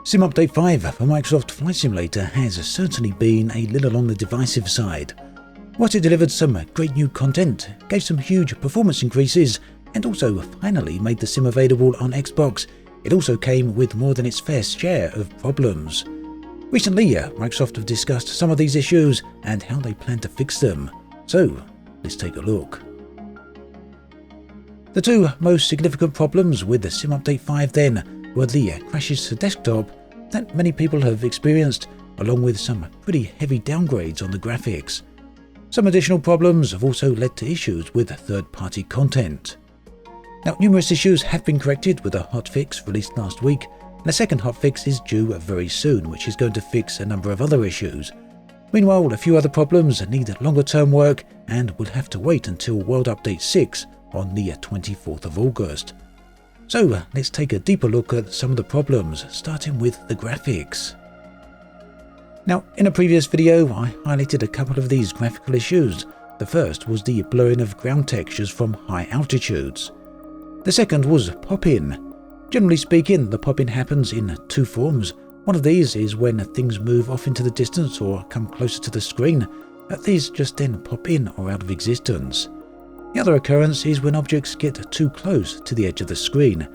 Sim Update 5 for Microsoft Flight Simulator has certainly been a little on the divisive side. Whilst it delivered some great new content, gave some huge performance increases, and also finally made the sim available on Xbox, it also came with more than its fair share of problems. Recently, Microsoft have discussed some of these issues and how they plan to fix them. So, let's take a look. The two most significant problems with the Sim Update 5 then were the crashes to desktop that many people have experienced, along with some pretty heavy downgrades on the graphics. Some additional problems have also led to issues with third-party content. Now, numerous issues have been corrected with a hotfix released last week, and a second hotfix is due very soon, which is going to fix a number of other issues. Meanwhile, a few other problems need longer-term work and will have to wait until World Update 6 on the 24th of August. So let's take a deeper look at some of the problems, starting with the graphics. Now, in a previous video, I highlighted a couple of these graphical issues. The first was the blurring of ground textures from high altitudes. The second was pop-in. Generally speaking, the pop-in happens in two forms. One of these is when things move off into the distance or come closer to the screen. These just then pop in or out of existence. The other occurrence is when objects get too close to the edge of the screen.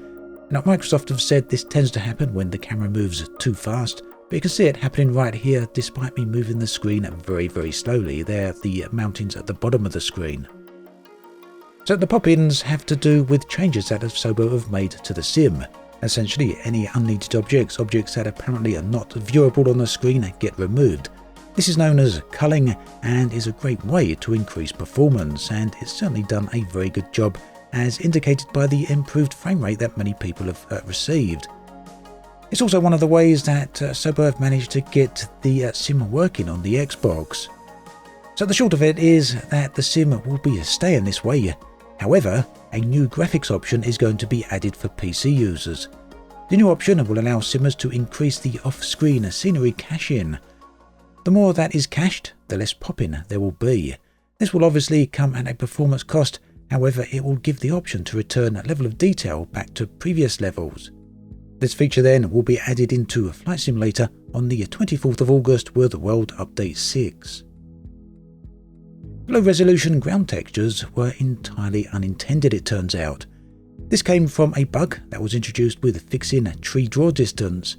Now, Microsoft have said this tends to happen when the camera moves too fast, but you can see it happening right here despite me moving the screen very slowly. They're the mountains at the bottom of the screen. So the pop-ins have to do with changes that Aerosoft have made to the sim. Essentially, any unneeded objects that apparently are not viewable on the screen get removed. This is known as culling and is a great way to increase performance, and it's certainly done a very good job as indicated by the improved frame rate that many people have received. It's also one of the ways that Aerosoft have managed to get the sim working on the Xbox. So the short of it is that the sim will be staying this way. However, a new graphics option is going to be added for PC users. The new option will allow simmers to increase the off-screen scenery cache-in. The more that is cached, the less pop-in there will be. This will obviously come at a performance cost, however it will give the option to return a level of detail back to previous levels. This feature then will be added into Flight Simulator on the 24th of August with World Update 6. Low-resolution ground textures were entirely unintended, it turns out. This came from a bug that was introduced with fixing tree draw distance.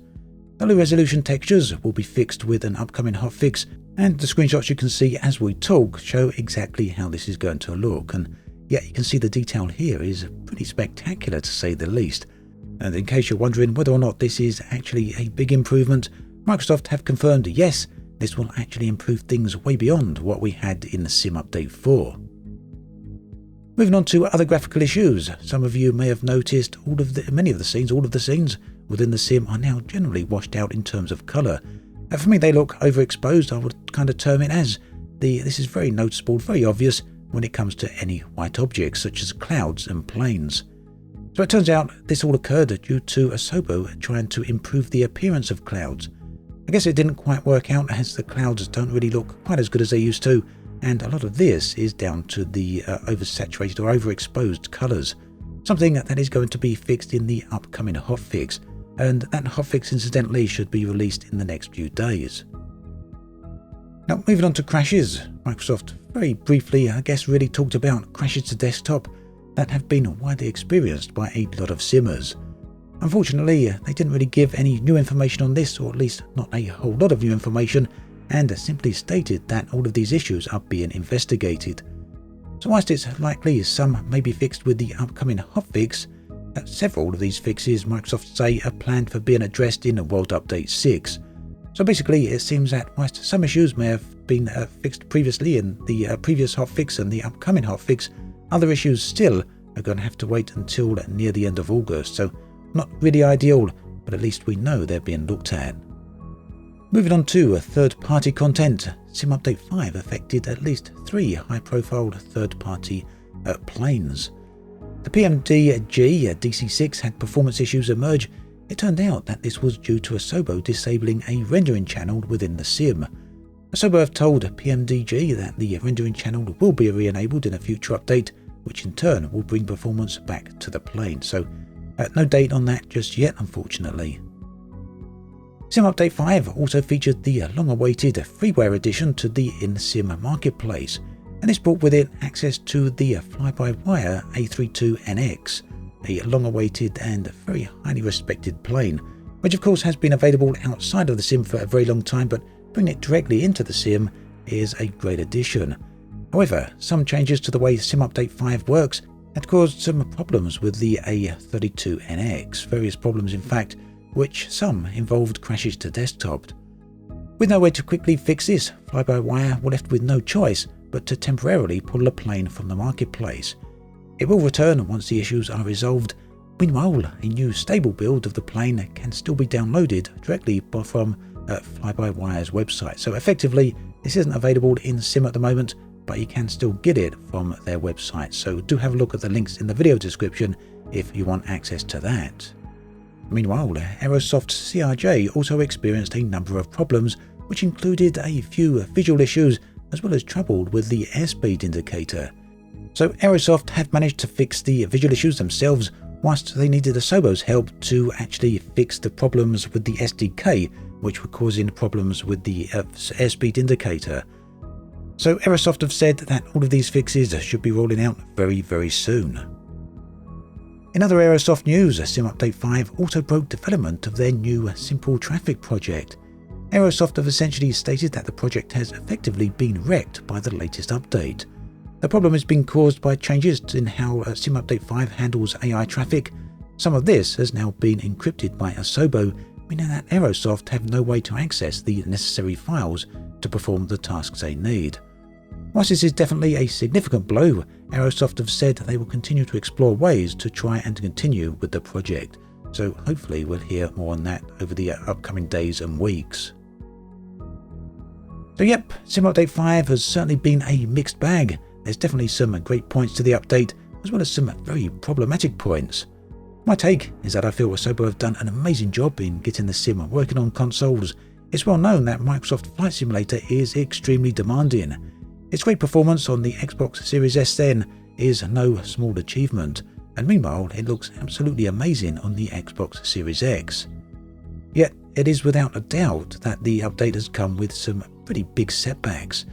The low-resolution textures will be fixed with an upcoming hotfix, and the screenshots you can see as we talk show exactly how this is going to look, and yet you can see the detail here is pretty spectacular to say the least. And in case you're wondering whether or not this is actually a big improvement, Microsoft have confirmed yes, this will actually improve things way beyond what we had in the Sim Update 4. Moving on to other graphical issues, some of you may have noticed all of the scenes within the sim are now generally washed out in terms of colour. For me, they look overexposed. I would kind of term it as this is very noticeable, very obvious when it comes to any white objects such as clouds and planes. So it turns out this all occurred due to Aerosoft trying to improve the appearance of clouds. I guess it didn't quite work out as the clouds don't really look quite as good as they used to, and a lot of this is down to the oversaturated or overexposed colours, something that is going to be fixed in the upcoming hotfix, and that hotfix incidentally should be released in the next few days. Now, moving on to crashes, Microsoft very briefly really talked about crashes to desktop that have been widely experienced by a lot of simmers. Unfortunately, they didn't really give any new information on this, or at least not a whole lot of new information, and simply stated that all of these issues are being investigated. So whilst it's likely some may be fixed with the upcoming hotfix, several of these fixes Microsoft say are planned for being addressed in World Update 6. So basically it seems that whilst some issues may have been fixed previously in the previous hotfix and the upcoming hotfix, other issues still are going to have to wait until near the end of August. So not really ideal, but at least we know they're being looked at. Moving on to third-party content, Sim Update 5 affected at least 3 high-profile third-party planes. The PMDG DC6 had performance issues emerge. It turned out that this was due to Aerosoft disabling a rendering channel within the sim. Aerosoft have told PMDG that the rendering channel will be re-enabled in a future update, which in turn will bring performance back to the plane. So no date on that just yet, unfortunately. Sim Update 5 also featured the long-awaited freeware addition to the in-sim marketplace, and this brought with it access to the fly-by-wire A32NX, a long-awaited and very highly respected plane, which of course has been available outside of the sim for a very long time, but bringing it directly into the sim is a great addition. However, some changes to the way Sim Update 5 works had caused some problems with the A32NX, various problems in fact, which some involved crashes to desktop. With no way to quickly fix this, Fly-by-Wire were left with no choice but to temporarily pull the plane from the marketplace. It will return once the issues are resolved. Meanwhile, a new stable build of the plane can still be downloaded directly from Fly-by-Wire's website. So effectively, this isn't available in Sim at the moment, but you can still get it from their website. So do have a look at the links in the video description if you want access to that. Meanwhile, Aerosoft's CRJ also experienced a number of problems, which included a few visual issues as well as trouble with the airspeed indicator. So Aerosoft have managed to fix the visual issues themselves, whilst they needed Asobo's help to actually fix the problems with the SDK, which were causing problems with the airspeed indicator. So Aerosoft have said that all of these fixes should be rolling out very, very soon. In other Aerosoft news, Sim Update 5 also broke development of their new Simple Traffic project. Aerosoft have essentially stated that the project has effectively been wrecked by the latest update. The problem has been caused by changes in how Sim Update 5 handles AI traffic. Some of this has now been encrypted by Asobo, meaning that Aerosoft have no way to access the necessary files to perform the tasks they need. Whilst this is definitely a significant blow, Aerosoft have said they will continue to explore ways to try and continue with the project, so hopefully we'll hear more on that over the upcoming days and weeks. So yep, Sim Update 5 has certainly been a mixed bag. There's definitely some great points to the update, as well as some very problematic points. My take is that I feel Asobo have done an amazing job in getting the sim working on consoles. It's well known that Microsoft Flight Simulator is extremely demanding. Its great performance on the Xbox Series S then is no small achievement, and meanwhile it looks absolutely amazing on the Xbox Series X. Yet it is without a doubt that the update has come with some pretty big setbacks.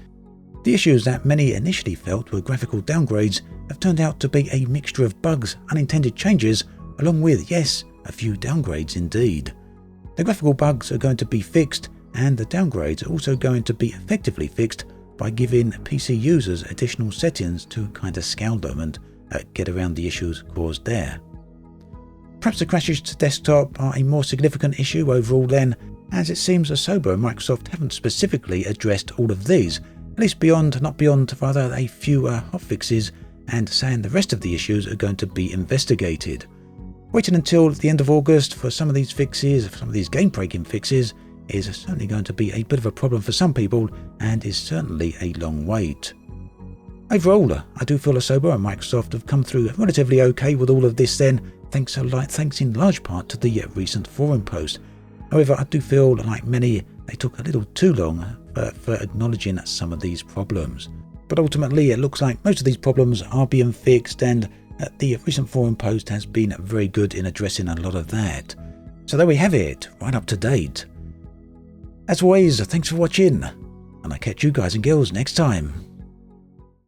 The issues that many initially felt were graphical downgrades have turned out to be a mixture of bugs, unintended changes, along with, yes, a few downgrades indeed. The graphical bugs are going to be fixed, and the downgrades are also going to be effectively fixed by giving PC users additional settings to kind of scale them and get around the issues caused there. Perhaps the crashes to desktop are a more significant issue overall then, as it seems Asobo and Microsoft haven't specifically addressed all of these, at least not beyond rather a few hotfixes, and saying the rest of the issues are going to be investigated. Waiting until the end of August for some of these fixes, some of these game-breaking fixes, is certainly going to be a bit of a problem for some people, and is certainly a long wait. Overall, I do feel Asobo and Microsoft have come through relatively okay with all of this then, thanks in large part to the recent forum post. However, I do feel like many, they took a little too long for acknowledging some of these problems. But ultimately, it looks like most of these problems are being fixed, and the recent forum post has been very good in addressing a lot of that. So there we have it, right up to date. As always, thanks for watching, and I'll catch you guys and girls next time.